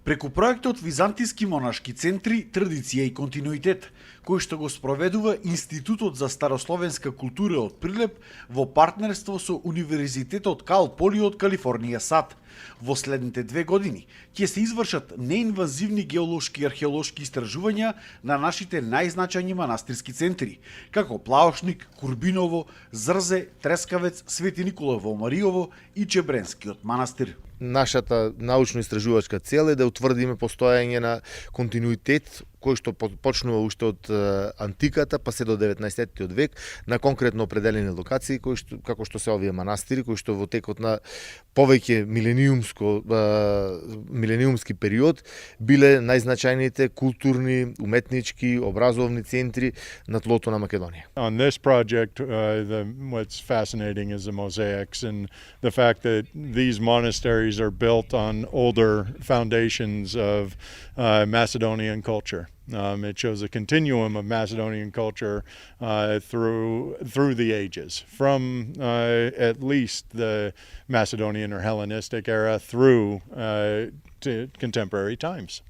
Преку проектот Византиски монашки центри, традиција и континуитет, кој што го спроведува Институтот за старословенска култура од Прилеп во партнерство со Универзитетот Кал Поли од Калифорнија САД. Во следните 2 години ќе се извршат неинвазивни геолошки и археолошки истражувања на нашите најзначајни манастирски центри, како Плаошник, Курбиново, Зрзе, Трескавец, Свети Никола во Мариово и Чебренскиот манастир. Нашата научно-истражувачка цел е да утврдиме постоење на континуитет кој што почнува уште од антиката па се до 19-тиот век на конкретно определени локации како што се овие манастири кои што во текот на повеќе милениумски период биле најзначајните културни, уметнички, образовни центри на тлото на Македонија. On this project, what's fascinating is the mosaics and the fact that these monasteries are built on older foundations of Macedonian culture. It shows a continuum of Macedonian culture through the ages, from at least the Macedonian or Hellenistic era through to contemporary times.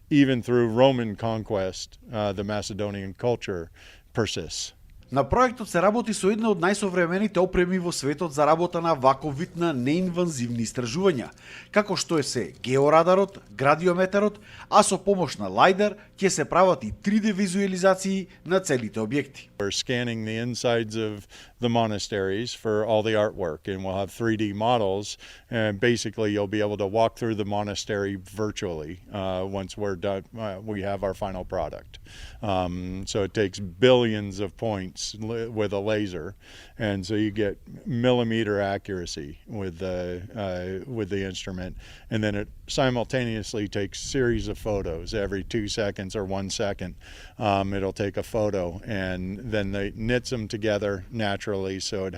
Even through Roman conquest, the Macedonian culture persists. На проектот се работи со една од најсовремените опреми во светот за работа на ваков вид на неинвазивни истражувања, како што се георадарот, градиометарот, а со помош на лајдар ќе се прават и 3D визуализации на целите објекти. We're scanning the insides of the monasteries for all the artwork, and we'll have 3D models, and basically you'll be able to walk through the monastery virtually once we're done. We have our final product. So it takes billions of points with a laser, and so you get millimeter accuracy with the instrument, and then it simultaneously takes series of photos every 2 seconds or 1 second. It'll take a photo, and then they knits them together naturally, so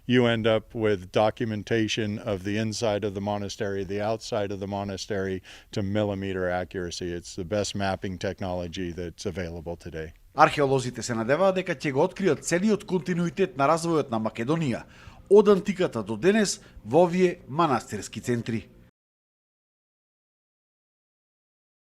you end up with documentation of the inside of the monastery, the outside of the monastery to millimeter accuracy. It's the best mapping technology that's available today. Археолозите се надеваат дека ќе го откријат целиот континуитет на развојот на Македонија од антиката до денес во овие манастирски центри.